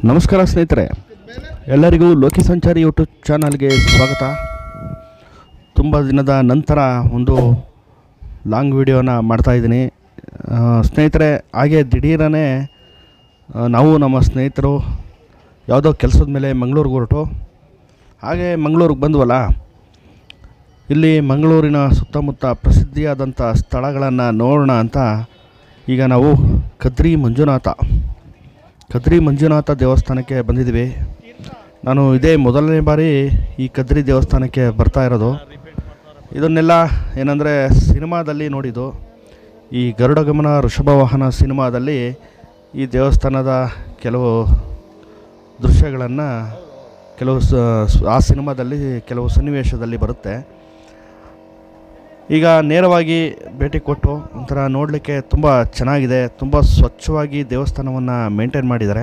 ನಮಸ್ಕಾರ ಸ್ನೇಹಿತರೆ, ಎಲ್ಲರಿಗೂ ಲೋಕಿ ಸಂಚಾರಿ ಯೂಟ್ಯೂಬ್ ಚಾನಲ್ಗೆ ಸ್ವಾಗತ. ತುಂಬ ದಿನದ ನಂತರ ಒಂದು ಲಾಂಗ್ ವಿಡಿಯೋನ ಮಾಡ್ತಾಯಿದ್ದೀನಿ ಸ್ನೇಹಿತರೆ. ಹಾಗೆ ದಿಢೀರನೇ ನಾವು ನಮ್ಮ ಸ್ನೇಹಿತರು ಯಾವುದೋ ಕೆಲಸದ ಮೇಲೆ ಮಂಗಳೂರಿಗೆ ಹೊರಟು ಹಾಗೆ ಮಂಗಳೂರಿಗೆ ಬಂದ್ವಲ್ಲ. ಇಲ್ಲಿ ಮಂಗಳೂರಿನ ಸುತ್ತಮುತ್ತ ಪ್ರಸಿದ್ಧಿಯಾದಂಥ ಸ್ಥಳಗಳನ್ನು ನೋಡೋಣ ಅಂತ ಈಗ ನಾವು ಕದ್ರಿ ಮಂಜುನಾಥ ದೇವಸ್ಥಾನಕ್ಕೆ ಬಂದಿದ್ದೀವಿ. ನಾನು ಇದೇ ಮೊದಲನೇ ಬಾರಿ ಈ ಕದ್ರಿ ದೇವಸ್ಥಾನಕ್ಕೆ ಬರ್ತಾ ಇರೋದು. ಇದನ್ನೆಲ್ಲ ಏನಂದರೆ ಸಿನಿಮಾದಲ್ಲಿ ನೋಡಿದ್ದು, ಈ ಗರುಡಗಮನ ವೃಷಭವಾಹನ ಸಿನಿಮಾದಲ್ಲಿ ಈ ದೇವಸ್ಥಾನದ ಕೆಲವು ದೃಶ್ಯಗಳನ್ನು ಆ ಸಿನಿಮಾದಲ್ಲಿ ಕೆಲವು ಸನ್ನಿವೇಶದಲ್ಲಿ ಬರುತ್ತೆ. ಈಗ ನೇರವಾಗಿ ಭೇಟಿ ಕೊಟ್ಟು ಒಂಥರ ನೋಡಲಿಕ್ಕೆ ತುಂಬ ಚೆನ್ನಾಗಿದೆ. ತುಂಬ ಸ್ವಚ್ಛವಾಗಿ ದೇವಸ್ಥಾನವನ್ನು ಮೇಂಟೈನ್ ಮಾಡಿದ್ದಾರೆ.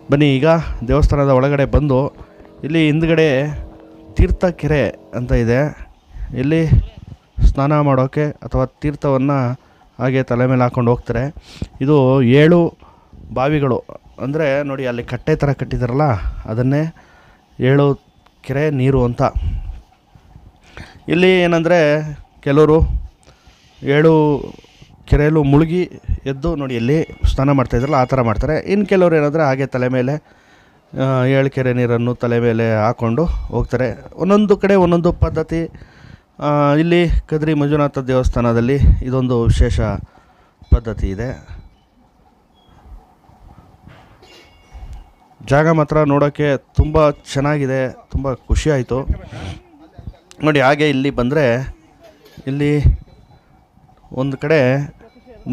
ಬನ್ನಿ ಈಗ ದೇವಸ್ಥಾನದ ಒಳಗಡೆ ಬಂದು, ಇಲ್ಲಿ ಹಿಂದ್ಗಡೆ ತೀರ್ಥಕೆರೆ ಅಂತ ಇದೆ. ಇಲ್ಲಿ ಸ್ನಾನ ಮಾಡೋಕ್ಕೆ ಅಥವಾ ತೀರ್ಥವನ್ನು ಹಾಗೆ ತಲೆ ಮೇಲೆ ಹಾಕ್ಕೊಂಡು ಹೋಗ್ತಾರೆ. ಇದು 7 ಬಾವಿಗಳು, ಅಂದರೆ ನೋಡಿ ಅಲ್ಲಿ ಕಟ್ಟೆ ಥರ ಕಟ್ಟಿದಾರಲ್ಲ, ಅದನ್ನೇ 7 ಕೆರೆ ನೀರು ಅಂತ. ಇಲ್ಲಿ ಏನಂದರೆ ಕೆಲವರು 7 ಕೆರೆಯಲ್ಲೂ ಮುಳುಗಿ ಎದ್ದು ನೋಡಿ ಇಲ್ಲಿ ಸ್ನಾನ ಮಾಡ್ತಾಯಿದ್ರಲ್ಲ, ಆ ಥರ ಮಾಡ್ತಾರೆ. ಇನ್ನು ಕೆಲವರು ಏನಂದರೆ ಹಾಗೆ ತಲೆ ಮೇಲೆ 7 ಕೆರೆ ನೀರನ್ನು ತಲೆ ಮೇಲೆ ಹಾಕ್ಕೊಂಡು ಹೋಗ್ತಾರೆ. ಒಂದೊಂದು ಕಡೆ ಒಂದೊಂದು ಪದ್ಧತಿ. ಇಲ್ಲಿ ಕದ್ರಿ ಮಂಜುನಾಥ ದೇವಸ್ಥಾನದಲ್ಲಿ ಇದೊಂದು ವಿಶೇಷ ಪದ್ಧತಿ ಇದೆ. ಜಾಗ ಮಾತ್ರ ನೋಡೋಕ್ಕೆ ತುಂಬ ಚೆನ್ನಾಗಿದೆ, ತುಂಬ ಖುಷಿಯಾಯಿತು ನೋಡಿ. ಹಾಗೆ ಇಲ್ಲಿ ಬಂದರೆ ಇಲ್ಲಿ ಒಂದು ಕಡೆ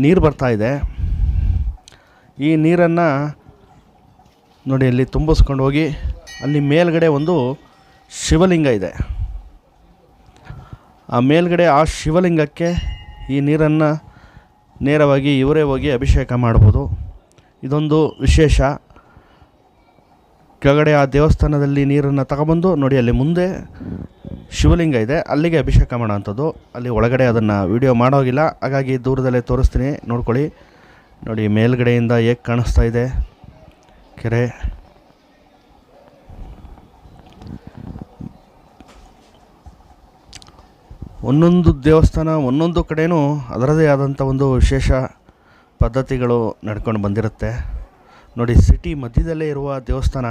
ನೀರು ಬರ್ತಾಯಿದೆ. ಈ ನೀರನ್ನು ನೋಡಿ ಅಲ್ಲಿ ತುಂಬಿಸ್ಕೊಂಡು ಹೋಗಿ ಅಲ್ಲಿ ಮೇಲ್ಗಡೆ ಒಂದು ಶಿವಲಿಂಗ ಇದೆ. ಆ ಮೇಲ್ಗಡೆ ಆ ಶಿವಲಿಂಗಕ್ಕೆ ಈ ನೀರನ್ನು ನೇರವಾಗಿ ಇವರೇ ಹೋಗಿ ಅಭಿಷೇಕ ಮಾಡ್ಬೋದು. ಇದೊಂದು ವಿಶೇಷ. ಕೆಳಗಡೆ ಆ ದೇವಸ್ಥಾನದಲ್ಲಿ ನೀರನ್ನು ತಗೊಬಂದು ನೋಡಿ ಅಲ್ಲಿ ಮುಂದೆ ಶಿವಲಿಂಗ ಇದೆ, ಅಲ್ಲಿಗೆ ಅಭಿಷೇಕ ಮಾಡೋ ಅಂಥದ್ದು. ಅಲ್ಲಿ ಒಳಗಡೆ ಅದನ್ನು ವಿಡಿಯೋ ಮಾಡೋಗಿಲ್ಲ, ಹಾಗಾಗಿ ದೂರದಲ್ಲೇ ತೋರಿಸ್ತೀನಿ, ನೋಡ್ಕೊಳ್ಳಿ. ನೋಡಿ ಮೇಲ್ಗಡೆಯಿಂದ ಹೇಗೆ ಕಾಣಿಸ್ತಾ ಇದೆ ಕೆರೆ. ಒಂದೊಂದು ದೇವಸ್ಥಾನ ಒಂದೊಂದು ಕಡೆಯೂ ಅದರದೇ ಆದಂಥ ಒಂದು ವಿಶೇಷ ಪದ್ಧತಿಗಳು ನಡ್ಕೊಂಡು ಬಂದಿರುತ್ತೆ. ನೋಡಿ ಸಿಟಿ ಮಧ್ಯದಲ್ಲೇ ಇರುವ ದೇವಸ್ಥಾನ.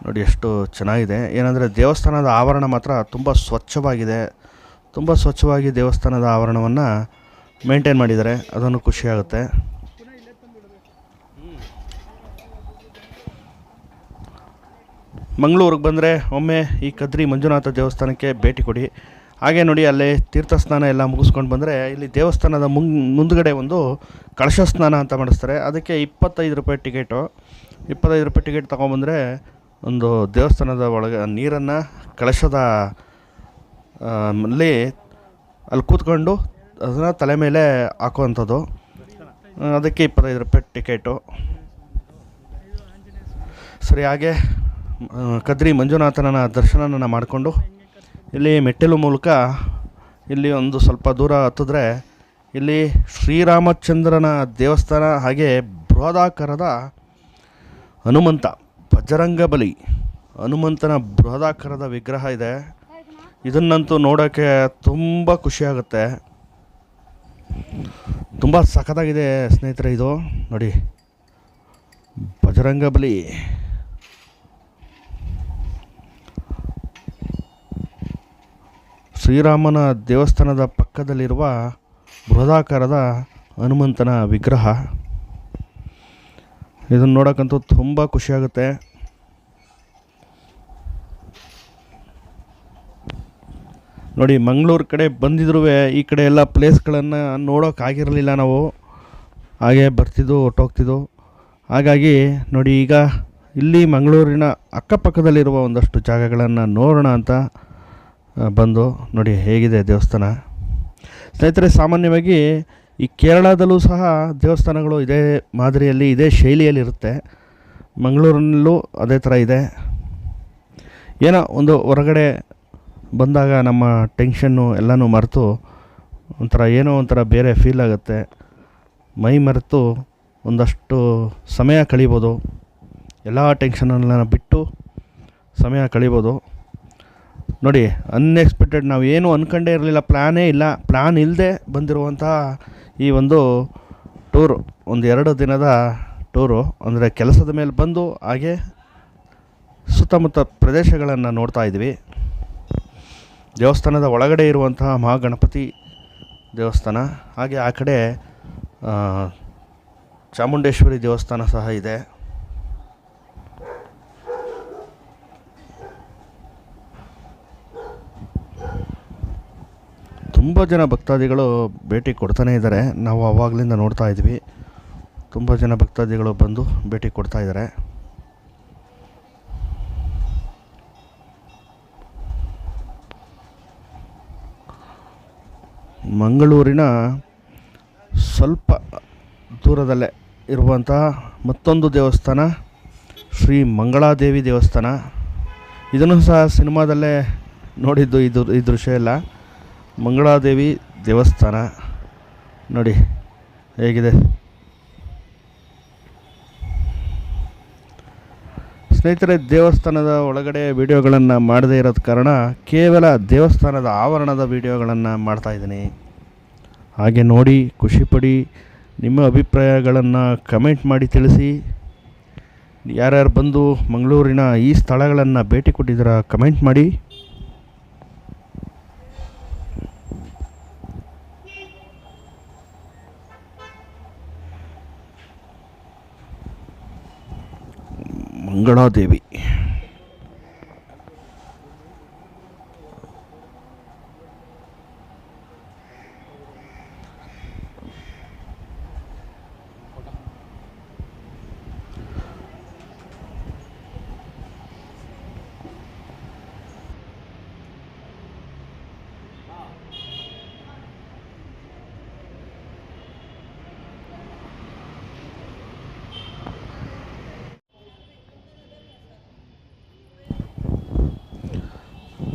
ನೋಡಿ ಎಷ್ಟು ಚೆನ್ನಾಗಿದೆ. ಏನಂದರೆ ದೇವಸ್ಥಾನದ ಆವರಣ ಮಾತ್ರ ತುಂಬ ಸ್ವಚ್ಛವಾಗಿದೆ. ತುಂಬ ಸ್ವಚ್ಛವಾಗಿ ದೇವಸ್ಥಾನದ ಆವರಣವನ್ನು ಮೇಂಟೈನ್ ಮಾಡಿದ್ದಾರೆ, ಅದನ್ನು ಖುಷಿಯಾಗುತ್ತೆ. ಮಂಗಳೂರಿಗೆ ಬಂದರೆ ಒಮ್ಮೆ ಈ ಕದ್ರಿ ಮಂಜುನಾಥ ದೇವಸ್ಥಾನಕ್ಕೆ ಭೇಟಿ ಕೊಡಿ. ಹಾಗೆ ನೋಡಿ ಅಲ್ಲೇ ತೀರ್ಥ ಸ್ನಾನ ಎಲ್ಲ ಮುಗಿಸ್ಕೊಂಡು ಬಂದರೆ ಇಲ್ಲಿ ದೇವಸ್ಥಾನದ ಮುಂದುಗಡೆ ಒಂದು ಕಳಶ ಸ್ನಾನ ಅಂತ ಮಾಡಿಸ್ತಾರೆ. ಅದಕ್ಕೆ 25 ರೂಪಾಯಿ ಟಿಕೆಟು. 25 ರೂಪಾಯಿ ಟಿಕೆಟ್ ತೊಗೊಂಬಂದರೆ ಒಂದು ದೇವಸ್ಥಾನದ ಒಳಗೆ ನೀರನ್ನು ಕಳಶದ ಅಲ್ಲಿ ಕೂತ್ಕೊಂಡು ಅದನ್ನು ತಲೆ ಮೇಲೆ ಹಾಕುವಂಥದ್ದು. ಅದಕ್ಕೆ 25 ರೂಪಾಯಿ ಟಿಕೆಟು. ಸರಿ, ಹಾಗೆ ಕದ್ರಿ ಮಂಜುನಾಥನ ದರ್ಶನನ ಮಾಡಿಕೊಂಡು ಇಲ್ಲಿ ಮೆಟ್ಟಿಲು ಮೂಲಕ ಇಲ್ಲಿ ಒಂದು ಸ್ವಲ್ಪ ದೂರ ಹತ್ತಿದ್ರೆ ಇಲ್ಲಿ ಶ್ರೀರಾಮಚಂದ್ರನ ದೇವಸ್ಥಾನ, ಹಾಗೆ ಬೃಹದಾಕಾರದ ಹನುಮಂತ, ಬಜರಂಗಬಲಿ ಹನುಮಂತನ ಬೃಹದಾಕಾರದ ವಿಗ್ರಹ ಇದೆ. ಇದನ್ನಂತೂ ನೋಡೋಕ್ಕೆ ತುಂಬ ಖುಷಿಯಾಗುತ್ತೆ. ತುಂಬ ಸಖತ್ತಾಗಿದೆ ಸ್ನೇಹಿತರೆ. ಇದು ನೋಡಿ ಬಜರಂಗಬಲಿ. ಶ್ರೀರಾಮನ ದೇವಸ್ಥಾನದ ಪಕ್ಕದಲ್ಲಿರುವ ಬೃಹದಾಕಾರದ ಹನುಮಂತನ ವಿಗ್ರಹ. ಇದನ್ನು ನೋಡೋಕ್ಕಂತೂ ತುಂಬ ಖುಷಿಯಾಗುತ್ತೆ. ನೋಡಿ ಮಂಗಳೂರು ಕಡೆ ಬಂದಿದ್ರೂ ಈ ಕಡೆ ಎಲ್ಲ ಪ್ಲೇಸ್ಗಳನ್ನು ನೋಡೋಕ್ಕಾಗಿರಲಿಲ್ಲ ನಾವು. ಹಾಗೆ ಬರ್ತಿದ್ದು ಹೊರ್ಟೋಗ್ತಿದ್ದು. ಹಾಗಾಗಿ ನೋಡಿ ಈಗ ಇಲ್ಲಿ ಮಂಗಳೂರಿನ ಅಕ್ಕಪಕ್ಕದಲ್ಲಿರುವ ಒಂದಷ್ಟು ಜಾಗಗಳನ್ನು ನೋಡೋಣ ಅಂತ ಬಂದು ನೋಡಿ ಹೇಗಿದೆ ದೇವಸ್ಥಾನ. ಸ್ನೇಹಿತರೆ, ಸಾಮಾನ್ಯವಾಗಿ ಈ ಕೇರಳದಲ್ಲೂ ಸಹ ದೇವಸ್ಥಾನಗಳು ಇದೇ ಮಾದರಿಯಲ್ಲಿ, ಇದೇ ಶೈಲಿಯಲ್ಲಿರುತ್ತೆ. ಮಂಗಳೂರಿನಲ್ಲೂ ಅದೇ ಥರ ಇದೆ. ಏನೋ ಒಂದು ಹೊರಗಡೆ ಬಂದಾಗ ನಮ್ಮ ಟೆನ್ಷನ್ನು ಎಲ್ಲನೂ ಮರೆತು ಏನೋ ಒಂಥರ ಬೇರೆ ಫೀಲ್ ಆಗುತ್ತೆ. ಮೈ ಮರೆತು ಒಂದಷ್ಟು ಸಮಯ ಕಳಿಬೋದು, ಎಲ್ಲ ಟೆನ್ಷನನ್ನು ಬಿಟ್ಟು ಸಮಯ ಕಳಿಬೋದು. ನೋಡಿ, ಅನ್ಎಕ್ಸ್ಪೆಕ್ಟೆಡ್, ನಾವು ಏನು ಅಂದ್ಕೊಂಡೇ ಇರಲಿಲ್ಲ, ಪ್ಲ್ಯಾನೇ ಇಲ್ಲ, ಪ್ಲ್ಯಾನ್ ಇಲ್ಲದೆ ಬಂದಿರುವಂಥ ಈ ಒಂದು ಟೂರು, 1-2 ದಿನದ ಟೂರು. ಅಂದರೆ ಕೆಲಸದ ಮೇಲೆ ಬಂದು ಹಾಗೆ ಸುತ್ತಮುತ್ತ ಪ್ರದೇಶಗಳನ್ನು ನೋಡ್ತಾ ಇದ್ವಿ. ದೇವಸ್ಥಾನದ ಒಳಗಡೆ ಇರುವಂತಹ ಮಹಾಗಣಪತಿ ದೇವಸ್ಥಾನ, ಹಾಗೆ ಆ ಕಡೆ ಚಾಮುಂಡೇಶ್ವರಿ ದೇವಸ್ಥಾನ ಸಹ ಇದೆ. ತುಂಬ ಜನ ಭಕ್ತಾದಿಗಳು ಭೇಟಿ ಕೊಡ್ತಾನೇ ಇದ್ದಾರೆ. ನಾವು ಆವಾಗಲಿಂದ ನೋಡ್ತಾ ಇದ್ವಿ, ತುಂಬ ಜನ ಭಕ್ತಾದಿಗಳು ಬಂದು ಭೇಟಿ ಕೊಡ್ತಾ ಇದ್ದಾರೆ. ಮಂಗಳೂರಿನ ಸ್ವಲ್ಪ ದೂರದಲ್ಲೇ ಇರುವಂಥ ಮತ್ತೊಂದು ದೇವಸ್ಥಾನ ಶ್ರೀ ಮಂಗಳಾದೇವಿ ದೇವಸ್ಥಾನ. ಇದನ್ನು ಸಹ ಸಿನಿಮಾದಲ್ಲೇ ನೋಡಿದ್ದು, ಈ ದೃಶ್ಯ ಎಲ್ಲ ಮಂಗಳಾದೇವಿ ದೇವಸ್ಥಾನ ನೋಡಿ ಹೇಗಿದೆ. ಸ್ನೇಹಿತರೆ, ದೇವಸ್ಥಾನದ ಒಳಗಡೆ ವಿಡಿಯೋಗಳನ್ನು ಮಾಡದೇ ಇರೋದ ಕಾರಣ ಕೇವಲ ದೇವಸ್ಥಾನದ ಆವರಣದ ವಿಡಿಯೋಗಳನ್ನು ಮಾಡ್ತಾಯಿದ್ದೀನಿ. ಹಾಗೆ ನೋಡಿ, ಖುಷಿಪಡಿ, ನಿಮ್ಮ ಅಭಿಪ್ರಾಯಗಳನ್ನು ಕಮೆಂಟ್ ಮಾಡಿ ತಿಳಿಸಿ. ಯಾರ್ಯಾರು ಬಂದು ಮಂಗಳೂರಿನ ಈ ಸ್ಥಳಗಳನ್ನು ಭೇಟಿ ಕೊಟ್ಟಿದ್ದೀರಾ ಕಮೆಂಟ್ ಮಾಡಿ. ಮಂಗಳಾದೇವಿ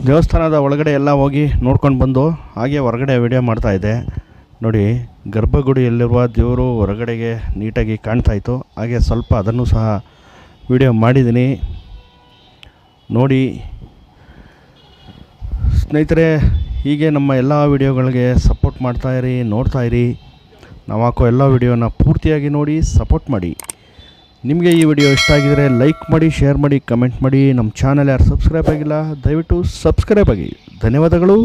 ದೇವಸ್ಥಾನದ ಒಳಗಡೆ ಎಲ್ಲ ಹೋಗಿ ನೋಡ್ಕೊಂಡು ಬಂದು ಹಾಗೆ ಹೊರಗಡೆ ವಿಡಿಯೋ ಮಾಡ್ತಾಯಿದ್ದೆ. ನೋಡಿ, ಗರ್ಭಗುಡಿಯಲ್ಲಿರುವ ದೇವರು ಹೊರಗಡೆಗೆ ನೀಟಾಗಿ ಕಾಣ್ತಾಯಿತ್ತು. ಹಾಗೆ ಸ್ವಲ್ಪ ಅದನ್ನು ಸಹ ವಿಡಿಯೋ ಮಾಡಿದ್ದೀನಿ ನೋಡಿ. ಸ್ನೇಹಿತರೆ, ಹೀಗೆ ನಮ್ಮ ಎಲ್ಲ ವಿಡಿಯೋಗಳಿಗೆ ಸಪೋರ್ಟ್ ಮಾಡ್ತಾಯಿರಿ, ನೋಡ್ತಾಯಿರಿ. ನಾವು ಹಾಕೋ ಎಲ್ಲ ವಿಡಿಯೋನ ಪೂರ್ತಿಯಾಗಿ ನೋಡಿ ಸಪೋರ್ಟ್ ಮಾಡಿ. ನಿಮಗೆ ಈ ವಿಡಿಯೋ ಇಷ್ಟ ಆಗಿದರೆ ಲೈಕ್ ಮಾಡಿ, ಶೇರ್ ಮಾಡಿ, ಕಮೆಂಟ್ ಮಾಡಿ. ನಮ್ಮ ಚಾನಲ್ ಯಾರು ಸಬ್ಸ್ಕ್ರೈಬ್ ಆಗಿಲ್ಲ ದಯವಿಟ್ಟು ಸಬ್ಸ್ಕ್ರೈಬ್ ಆಗಿ. ಧನ್ಯವಾದಗಳು.